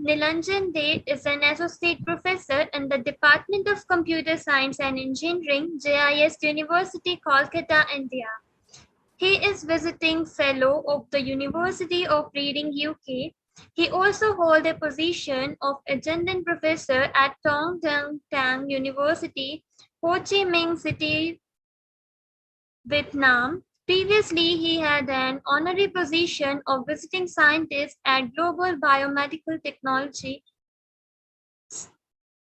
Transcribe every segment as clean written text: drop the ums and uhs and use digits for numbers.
Nilanjan De is an associate professor in the Department of Computer Science and Engineering, JIS University, Kolkata, India. He is visiting fellow of the University of Reading, UK. He also holds a position of adjunct professor at Tong Dang Tang University, Ho Chi Minh City, Vietnam. Previously, he had an honorary position of visiting scientist at Global Biomedical Technology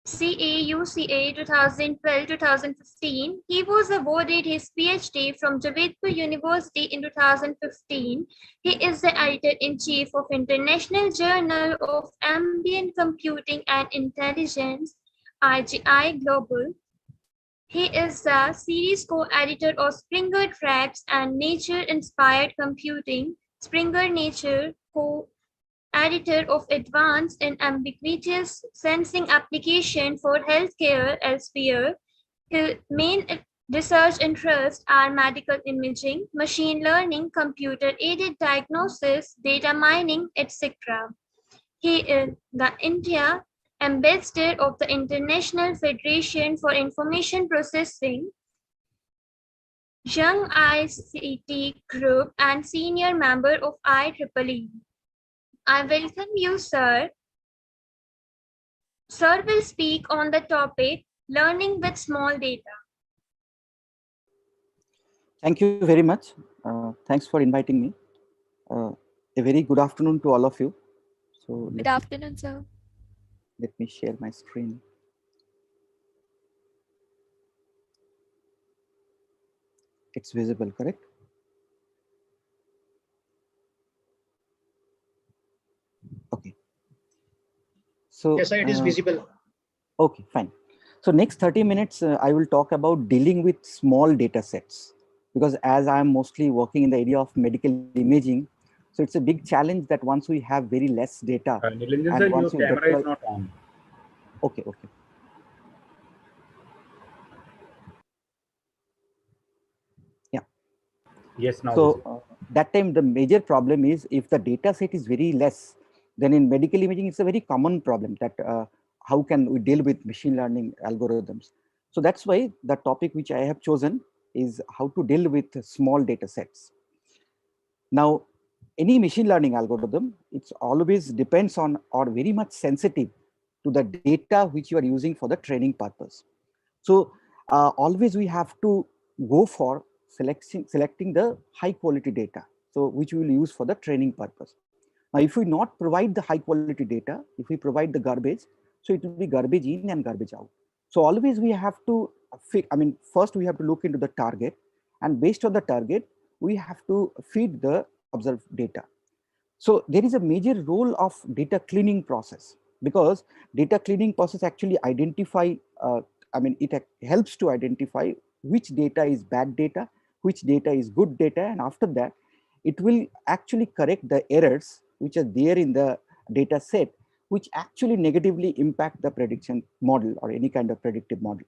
CAUCA 2012-2015. He was awarded his PhD from Jodhpur University in 2015. He is the editor-in-chief of International Journal of Ambient Computing and Intelligence, IGI Global. He is the series co-editor of Springer Tracks and Nature-Inspired Computing, Springer Nature editor of Advanced and Ambiguous Sensing Application for Healthcare elsewhere. His main research interests are medical imaging, machine learning, computer-aided diagnosis, data mining, etc. He is the India ambassador of the International Federation for Information Processing, Young ICT Group, and senior member of IEEE. I welcome you, sir. Sir will speak on the topic learning with small data. Thank you very much. Thanks for inviting me. A very good afternoon to all of you. So good afternoon, sir. Let me share my screen. It's visible, correct? Okay. So yes, sir, it is visible. Okay, fine. So next 30 minutes, I will talk about dealing with small data sets, because as I am mostly working in the area of medical imaging, so it's a big challenge that once we have very less data. Nilanjan sir, your camera is not on. Okay. Yeah. Yes, now. So that time the major problem is if the data set is very less, then in medical imaging, it's a very common problem that how can we deal with machine learning algorithms. So that's why the topic which I have chosen is how to deal with small data sets. Now, any machine learning algorithm, it's always depends on or very much sensitive to the data which you are using for the training purpose. So always we have to go for selecting the high quality data, so which we will use for the training purpose. Now, if we not provide the high quality data, if we provide the garbage, so it will be garbage in and garbage out. So always we have to first we have to look into the target, and based on the target, we have to feed the observed data. So there is a major role of data cleaning process, because data cleaning process actually identify, it helps to identify which data is bad data, which data is good data, and after that, it will actually correct the errors which are there in the data set, which actually negatively impact the prediction model or any kind of predictive model.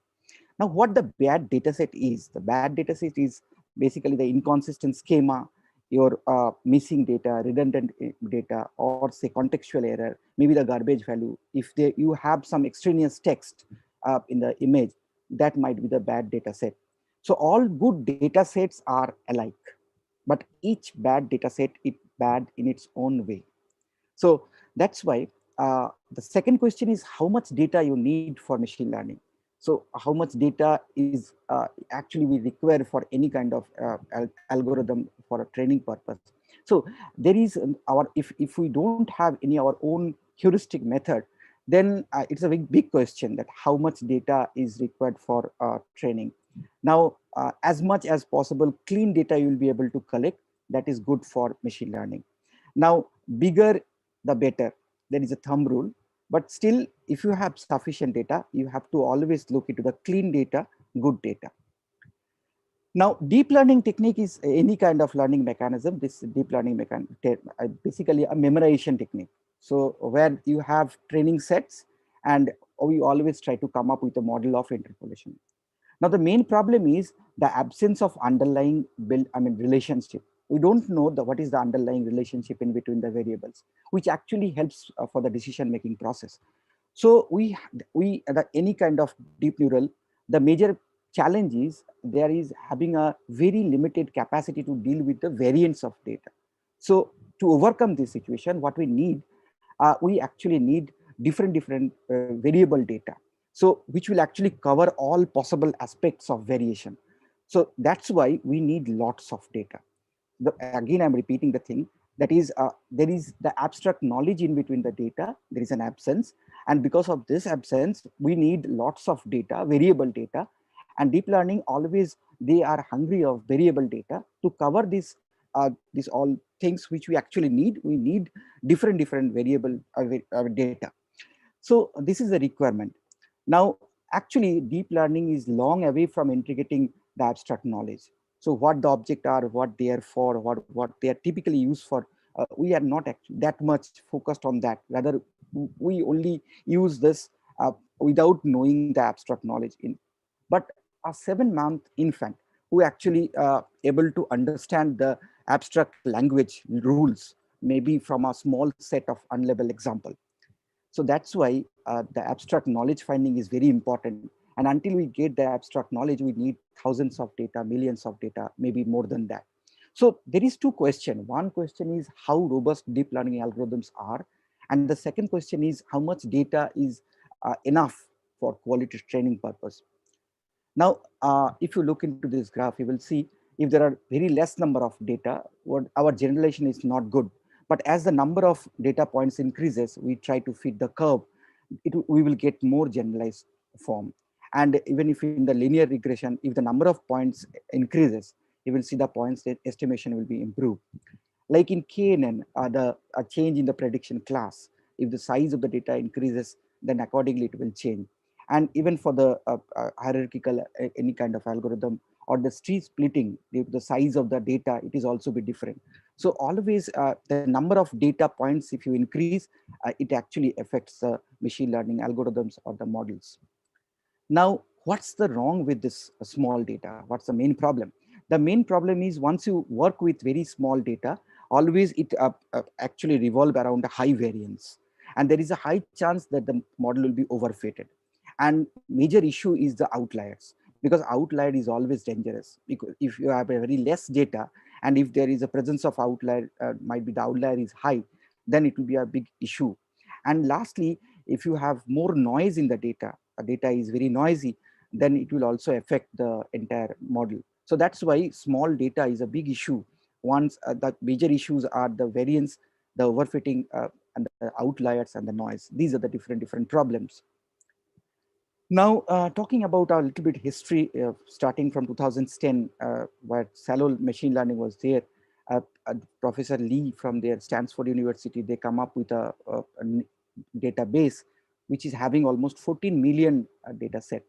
Now, what the bad data set is? The bad data set is basically the inconsistent schema, your missing data, redundant data, or say contextual error, maybe the garbage value. If you have some extraneous text in the image, that might be the bad data set. So all good data sets are alike, but each bad data set is bad in its own way. So that's why the second question is how much data you need for machine learning. So how much data is actually we require for any kind of algorithm for a training purpose. So there is if we don't have any our own heuristic method, then it's a big question that how much data is required for training. Now, as much as possible, clean data you will be able to collect. That is good for machine learning. Now, bigger the better. There is a thumb rule. But still, if you have sufficient data, you have to always look into the clean data, good data. Now, deep learning technique is any kind of learning mechanism. This deep learning mechanism, basically a memorization technique. So where you have training sets and we always try to come up with a model of interpolation. Now, the main problem is the absence of underlying relationship. We don't know what is the underlying relationship in between the variables, which actually helps for the decision-making process. So any kind of deep neural, the major challenge is there is having a very limited capacity to deal with the variance of data. So to overcome this situation, what we need, we actually need different variable data. So which will actually cover all possible aspects of variation. So that's why we need lots of data. Again, I'm repeating the thing, that is there is the abstract knowledge in between the data, there is an absence, and because of this absence we need lots of data, variable data, and deep learning always, they are hungry of variable data to cover these all things which we actually need. We need different variable data. So this is a requirement. Now, actually, deep learning is long away from integrating the abstract knowledge. So what the object are, what they are for, what they are typically used for, we are not that much focused on that. Rather, we only use this without knowing the abstract knowledge. But a 7-month infant who actually able to understand the abstract language rules, maybe from a small set of unlabeled example. So that's why the abstract knowledge finding is very important. And until we get the abstract knowledge, we need thousands of data, millions of data, maybe more than that. So there is two questions. One question is how robust deep learning algorithms are. And the second question is how much data is enough for quality training purpose. Now, if you look into this graph, you will see if there are very less number of data, what our generalization is not good. But as the number of data points increases, we try to fit the curve, we will get more generalized form. And even if in the linear regression, if the number of points increases, you will see the points estimation will be improved. Like in KNN, a change in the prediction class, if the size of the data increases, then accordingly it will change. And even for the hierarchical any kind of algorithm or the tree splitting, the size of the data, it is also be different. So always the number of data points, if you increase, it actually affects the machine learning algorithms or the models. Now, what's the wrong with this small data? What's the main problem? The main problem is once you work with very small data, always it actually revolve around a high variance. And there is a high chance that the model will be overfitted. And major issue is the outliers, because outlier is always dangerous. Because if you have a very less data, and if there is a presence of outlier, might be the outlier is high, then it will be a big issue. And lastly, if you have more noise in the data is very noisy, then it will also affect the entire model. So that's why small data is a big issue. Once the major issues are the variance, the overfitting, and the outliers and the noise. These are the different problems. Now, talking about a little bit history, starting from 2010, where shallow machine learning was there, Professor Lee from their Stanford University, they come up with a database which is having almost 14 million data set,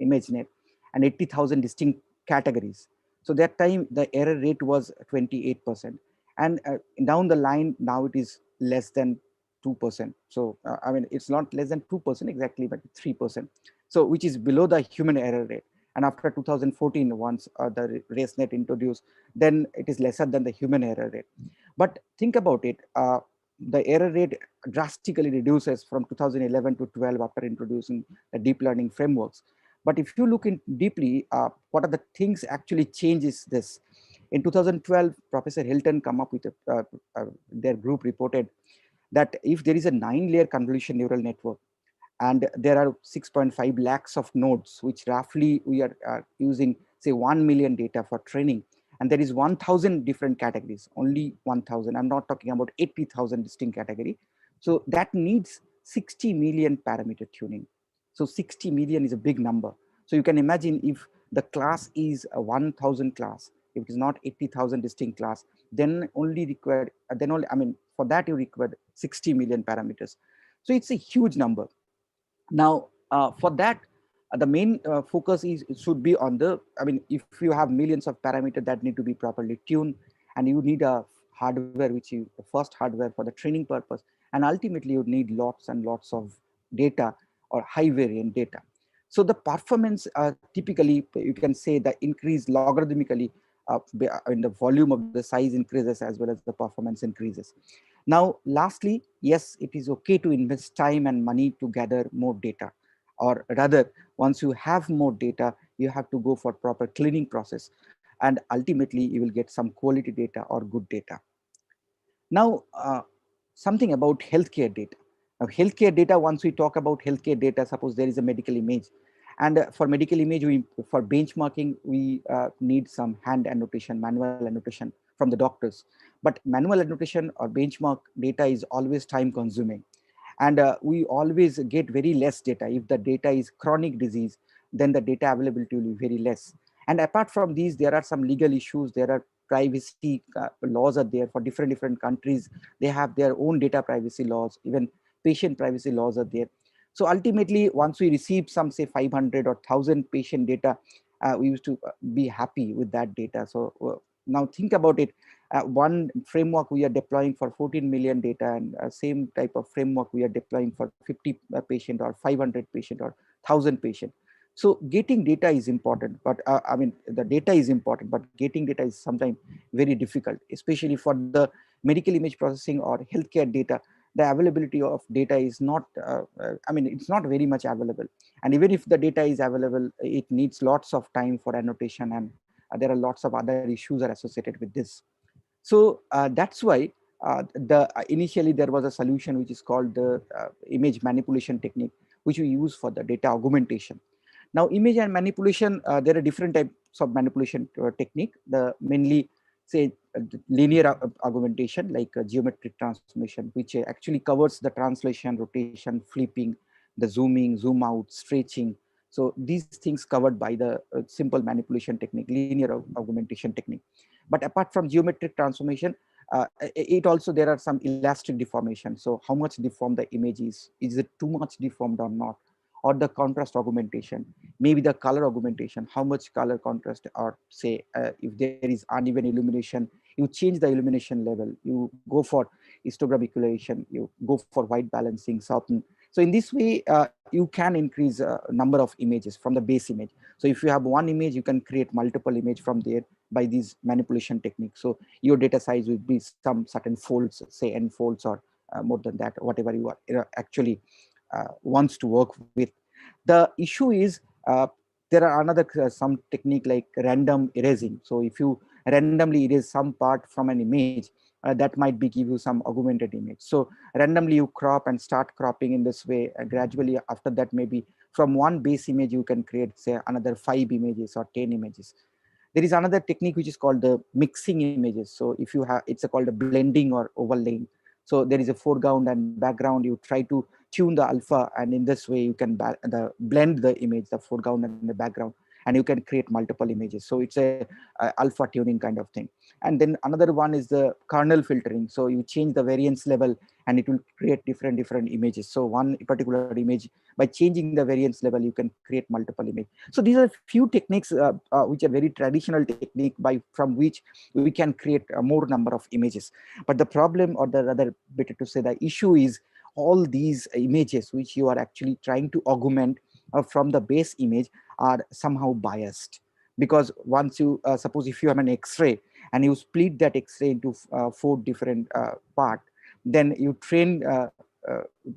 ImageNet, and 80,000 distinct categories. So that time the error rate was 28%, and down the line now it is less than 2%. So I mean, it's not less than 2% exactly, but 3%. So which is below the human error rate. And after 2014, once the RaceNet introduced, then it is lesser than the human error rate. But think about it, the error rate drastically reduces from 2011 to 12 after introducing the deep learning frameworks. But if you look in deeply, what are the things actually changes this? In 2012, Professor Hilton come up with their group reported that if there is a 9-layer convolution neural network, and there are 6.5 lakhs of nodes, which roughly we are using, say, 1 million data for training. And there is 1,000 different categories, only 1,000. I'm not talking about 80,000 distinct category. So that needs 60 million parameter tuning. So 60 million is a big number. So you can imagine if the class is a 1,000 class, if it is not 80,000 distinct class, then only required, I mean, for that you require 60 million parameters. So it's a huge number. Now, for that, the main focus should be on the, I mean, if you have millions of parameters that need to be properly tuned, and you need a hardware, which is the first hardware for the training purpose, and ultimately you need lots and lots of data or high variant data. So the performance typically, you can say, the increase logarithmically the volume of the size increases as well as the performance increases. Now, lastly, yes, it is okay to invest time and money to gather more data, or rather, once you have more data, you have to go for proper cleaning process, and ultimately you will get some quality data or good data. Now, something about healthcare data. Now, healthcare data, once we talk about healthcare data, suppose there is a medical image. And for medical image, for benchmarking, we need some hand annotation, manual annotation from the doctors. But manual annotation or benchmark data is always time consuming. And we always get very less data. If the data is chronic disease, then the data availability will be very less. And apart from these, there are some legal issues. There are privacy laws are there for different countries. They have their own data privacy laws. Even patient privacy laws are there. So ultimately, once we receive some, say, 500 or 1,000 patient data, we used to be happy with that data. So now think about it. One framework we are deploying for 14 million data, and same type of framework we are deploying for 50 patient or 500 patient or 1,000 patient. So getting data is important, but I mean, the data is important, but getting data is sometimes very difficult, especially for the medical image processing or healthcare data. The availability of data is not, I mean, it's not very much available. And even if the data is available, it needs lots of time for annotation, and there are lots of other issues are associated with this. So that's why initially there was a solution which is called the image manipulation technique, which we use for the data augmentation. Now, image and manipulation, there are different types of manipulation technique. The mainly, say, linear augmentation, like geometric transformation, which actually covers the translation, rotation, flipping, the zooming, zoom out, stretching. So these things covered by the simple manipulation technique, linear augmentation technique. But apart from geometric transformation, it also, there are some elastic deformation. So how much deformed the image is it too much deformed or not? Or the contrast augmentation, maybe the color augmentation, how much color contrast, or say if there is uneven illumination, you change the illumination level, you go for histogram equalization, you go for white balancing, soften. So in this way, you can increase number of images from the base image. So if you have one image, you can create multiple image from there by these manipulation techniques. So your data size will be some certain folds, say n folds, or more than that, whatever you are actually wants to work with. The issue is there are another some technique like random erasing. So if you randomly erase some part from an image, that might be give you some augmented image. So randomly you crop and start cropping in this way. Gradually after that, maybe from one base image you can create, say, another 5 images or 10 images. There is another technique which is called the mixing images. So if you have, it's called a blending or overlaying. So there is a foreground and background. You try to tune the alpha, and in this way you can blend the image, the foreground and the background, and you can create multiple images. So it's a alpha tuning kind of thing. And then another one is the kernel filtering. So you change the variance level and it will create different images. So one particular image, by changing the variance level, you can create multiple images. So these are few techniques which are very traditional technique from which we can create a more number of images. But the problem, or the rather better to say, the issue is all these images which you are actually trying to augment from the base image are somehow biased. Because once you suppose if you have an X-ray and you split that X-ray into 4 different parts, then you train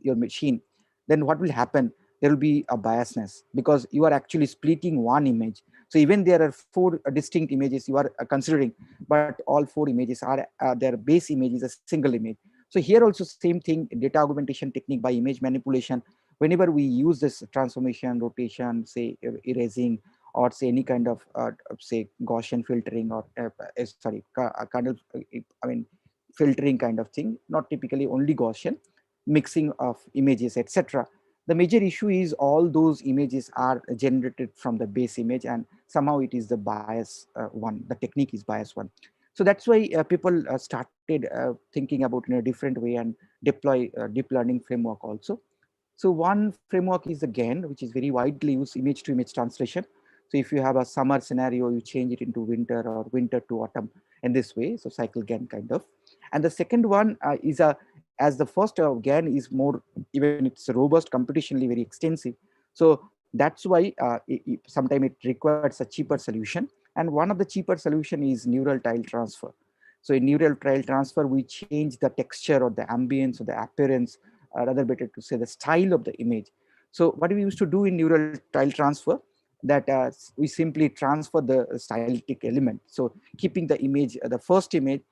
your machine, then what will happen? There will be a biasness, because you are actually splitting one image. So even there are 4 distinct images you are considering, but all 4 images are their base image is a single image. So here also same thing, data augmentation technique by image manipulation. Whenever we use this transformation, rotation, say erasing, or say any kind of say Gaussian filtering, or sorry, kind of I mean filtering kind of thing, not typically only Gaussian, mixing of images, etc. The major issue is all those images are generated from the base image, and somehow it is the bias one. The technique is bias one. So that's why people started thinking about in a different way and deploy deep learning framework also. So one framework is the GAN, which is very widely used, image to image translation. So if you have a summer scenario, you change it into winter, or winter to autumn in this way. So cycle GAN kind of. And the second one is as the first GAN is more, even it's robust, computationally very extensive. So that's why sometimes it requires a cheaper solution. And one of the cheaper solution is neural tile transfer. So in neural tile transfer, we change the texture or the ambience or the appearance, rather better to say the style of the image. So what we used to do in neural tile transfer, that we simply transfer the stylistic element. So keeping the image, the first image,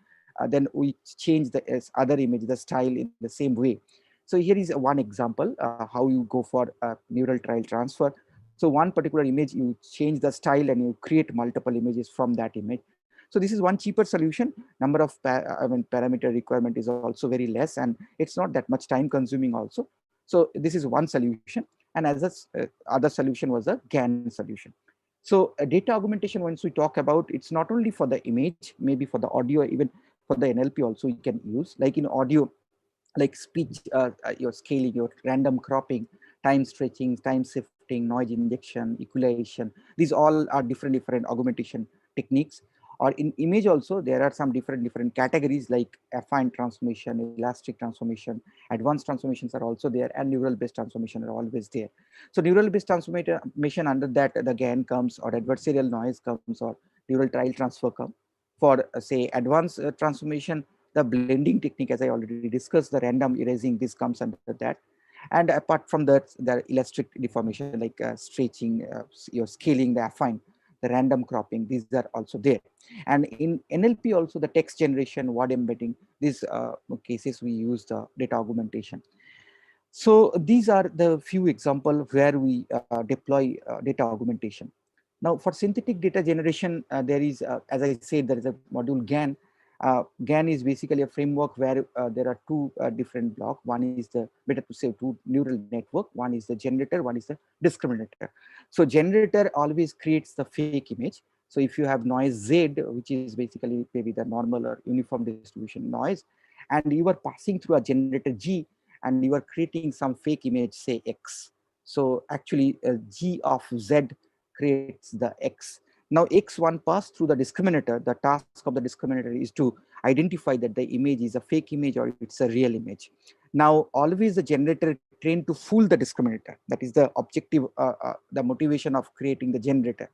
then we change the other image, the style in the same way. So here is one example how you go for neural tile transfer. So one particular image, you change the style and you create multiple images from that image. So this is one cheaper solution. Number of parameter requirement is also very less, and it's not that much time consuming also. So this is one solution. And as a other solution was a GAN solution. So data augmentation, once we talk about, it's not only for the image, maybe for the audio, even for the NLP also you can use. Like in audio, like speech, your scaling, your random cropping, time stretching, time shifting, noise injection, equalization. These all are different augmentation techniques. Or in image also, there are some different categories like affine transformation, elastic transformation, advanced transformations are also there, and neural based transformation are always there. So neural based transformation, under that the GAN comes, or adversarial noise comes, or neural tile transfer come. For say advanced transformation, the blending technique, as I already discussed, the random erasing, this comes under that. And apart from that, the elastic deformation, like stretching, your scaling, the affine, the random cropping, these are also there. And in NLP also, the text generation, word embedding, these cases we use the data augmentation. So these are the few examples where we deploy data augmentation. Now for synthetic data generation, there is, as I said, there is a module GAN. GAN is basically a framework where there are two different blocks. One is the, better to say, two neural network. One is the generator, one is the discriminator. So generator always creates the fake image. So if you have noise Z, which is basically maybe the normal or uniform distribution noise, and you are passing through a generator G, and you are creating some fake image, say X. So actually G of Z creates the X. Now X1 pass through the discriminator. The task of the discriminator is to identify that the image is a fake image or it's a real image. Now always the generator trained to fool the discriminator. That is the objective, the motivation of creating the generator.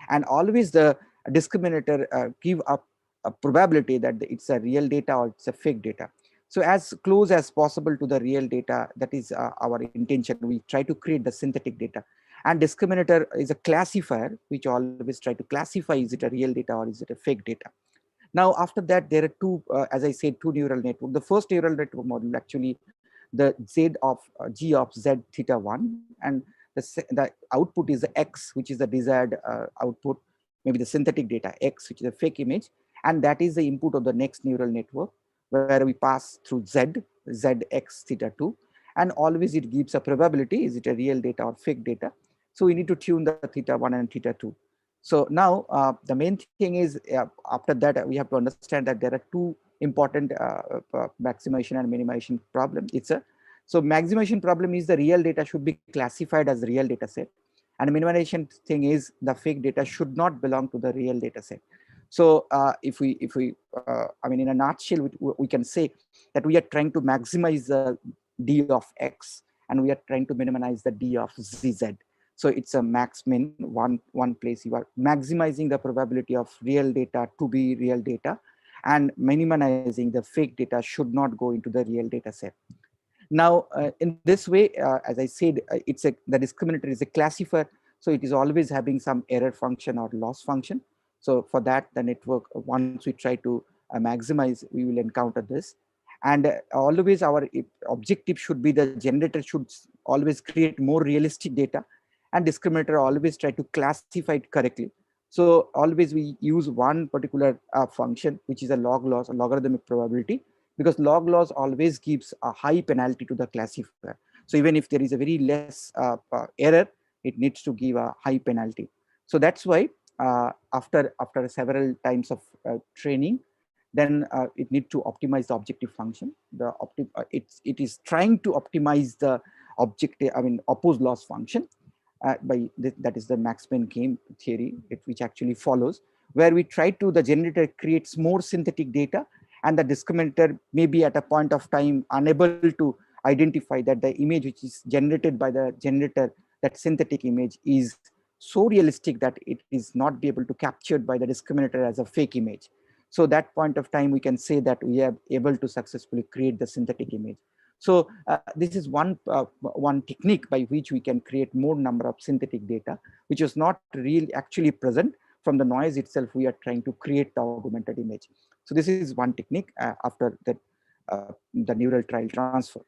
And always the discriminator give up a probability that it's a real data or it's a fake data. So as close as possible to the real data, that is our intention. We try to create the synthetic data. And discriminator is a classifier, which always try to classify, is it a real data or is it a fake data. Now, after that, there are two, as I said, two neural network. The first neural network model, actually, the Z of G of Z theta 1, and the output is the X, which is the desired output, maybe the synthetic data X, which is a fake image. And that is the input of the next neural network, where we pass through Z, ZX theta 2. And always it gives a probability, is it a real data or fake data? So we need to tune the theta 1 and theta 2. So now the main thing is, after that, we have to understand that there are two important maximization and minimization problem. So maximization problem is the real data should be classified as the real data set. And minimization thing is the fake data should not belong to the real data set. So if we I mean, in a nutshell, we can say that we are trying to maximize the D of X, and we are trying to minimize the D of ZZ. So it's a max min, one place you are maximizing the probability of real data to be real data, and minimizing the fake data should not go into the real data set. Now, in this way, as I said, the discriminator is a classifier. So it is always having some error function or loss function. So for that, the network, once we try to maximize, we will encounter this. And always our objective should be the generator should always create more realistic data, and discriminator always try to classify it correctly. So always we use one particular function, which is a log loss, a logarithmic probability, because log loss always gives a high penalty to the classifier. So even if there is a very less error, it needs to give a high penalty. So that's why after several times of training, then it need to optimize the objective function. It is trying to optimize the objective, I mean, oppose loss function. That is the Max-Min game theory, which actually follows, where we try to, the generator creates more synthetic data, and the discriminator may be at a point of time unable to identify that the image which is generated by the generator, that synthetic image, is so realistic that it is not be able to captured by the discriminator as a fake image. So that point of time, we can say that we are able to successfully create the synthetic image. So this is one technique by which we can create more number of synthetic data, which is not really actually present from the noise itself. We are trying to create the augmented image. So this is one technique after that, the neural trial transfer.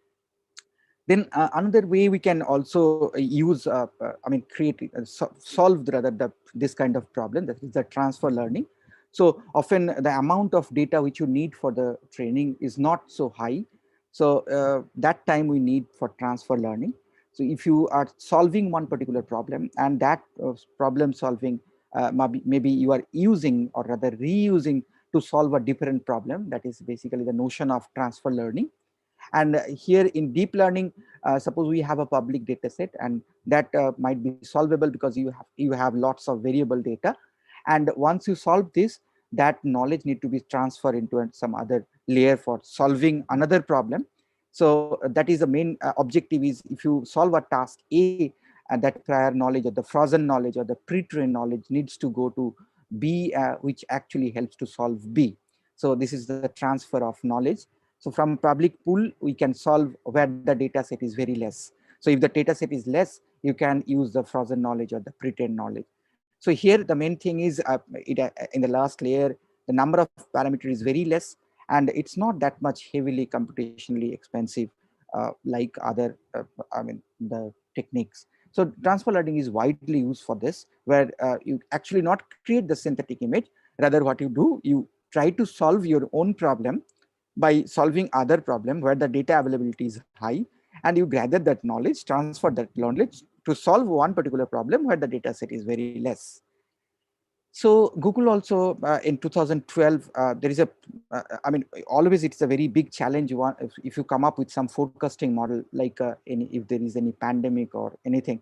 Then another way we can also use, create, solve rather this kind of problem, that is the transfer learning. So often the amount of data which you need for the training is not so high. So that time we need for transfer learning. So if you are solving one particular problem, and that problem solving maybe you are using or rather reusing to solve a different problem, that is basically the notion of transfer learning. And here in deep learning, suppose we have a public data set, and that might be solvable because you have lots of variable data. And once you solve this, that knowledge need to be transferred into some other layer for solving another problem. So that is the main objective, is if you solve a task A, and that prior knowledge or the frozen knowledge or the pre-trained knowledge needs to go to B, which actually helps to solve B. So this is the transfer of knowledge. So from public pool, we can solve where the data set is very less. So if the data set is less, you can use the frozen knowledge or the pre-trained knowledge. So here the main thing is in the last layer, the number of parameters is very less, and it's not that much heavily computationally expensive like other, the techniques. So transfer learning is widely used for this, where you actually not create the synthetic image. Rather, what you do, you try to solve your own problem by solving other problem where the data availability is high, and you gather that knowledge, transfer that knowledge to solve one particular problem where the data set is very less. So Google also in 2012, there is a, always it's a very big challenge. If you come up with some forecasting model, like if there is any pandemic or anything.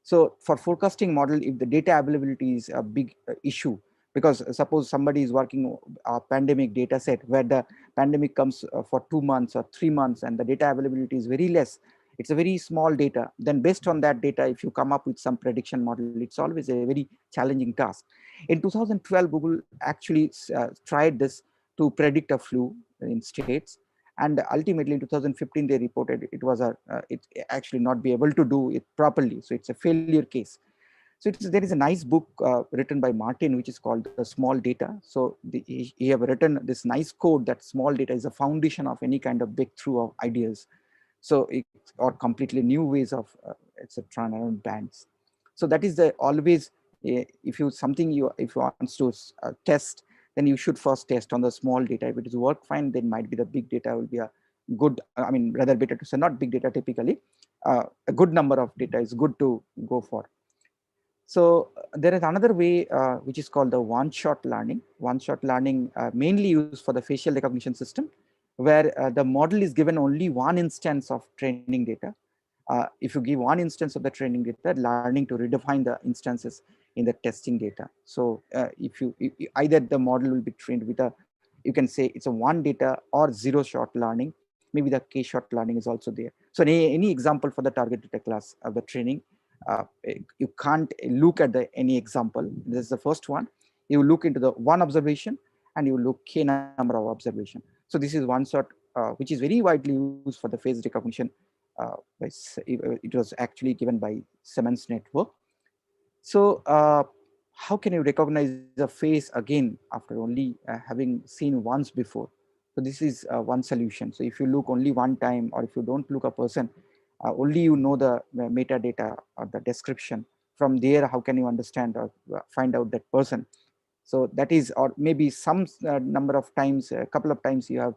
So for forecasting model, if the data availability is a big issue, because suppose somebody is working a pandemic data set where the pandemic comes for 2 months or 3 months and the data availability is very less, it's a very small data. Then based on that data, if you come up with some prediction model, it's always a very challenging task. In 2012, Google actually tried this to predict a flu in states. And ultimately in 2015, they reported it was it actually not be able to do it properly. So it's a failure case. So there is a nice book written by Martin, which is called The Small Data. So he have written this nice code that small data is a foundation of any kind of breakthrough of ideas. So or completely new ways of etc. around bands. So that is the always, if you want to test, then you should first test on the small data. If it is work fine, then might be the big data will be a good, rather better to say not big data typically. A good number of data is good to go for. So there is another way which is called the one-shot learning. One-shot learning mainly used for the facial recognition system, where the model is given only one instance of training data. If you give one instance of the training data, learning to redefine the instances in the testing data. So if either the model will be trained with you can say it's a one data or zero shot learning. Maybe the k-shot learning is also there. So any example for the target data class of the training, you can't look at any example. This is the first one. You look into the one observation and you look k number of observation. So this is one shot, which is very widely used for the face recognition. It was actually given by Siemens network. So how can you recognize a face again after only having seen once before? So this is one solution. So if you look only one time, or if you don't look a person, only you know the metadata or the description. From there, how can you understand or find out that person? So that is, or maybe some number of times, a couple of times you have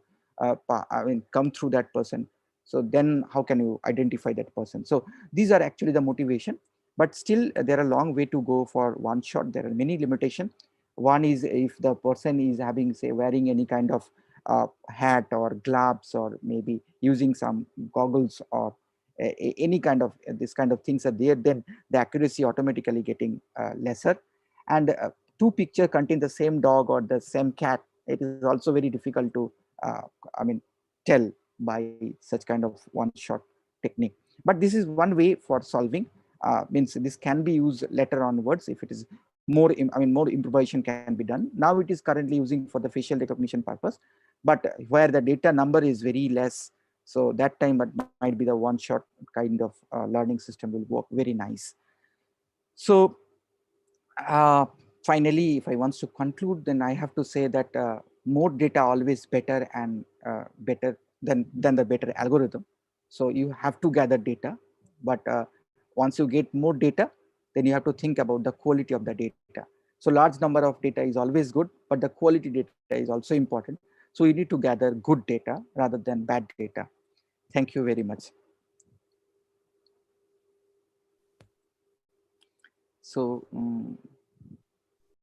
come through that person. So then how can you identify that person? So these are actually the motivation, but still there are a long way to go for one shot. There are many limitations. One is if the person is having, say, wearing any kind of hat or gloves, or maybe using some goggles, or any kind of this kind of things are there, then the accuracy automatically getting lesser. And two pictures contain the same dog or the same cat, it is also very difficult to tell by such kind of one shot technique. But this is one way for solving. means this can be used later onwards if it is more, more improvisation can be done. Now it is currently using for the facial recognition purpose, but where the data number is very less, so that time it might be the one-shot kind of learning system will work very nice. So finally, if I want to conclude, then I have to say that more data always better, and better than the better algorithm. So you have to gather data, but once you get more data, then you have to think about the quality of the data. So large number of data is always good, but the quality data is also important. So you need to gather good data rather than bad data. Thank you very much. So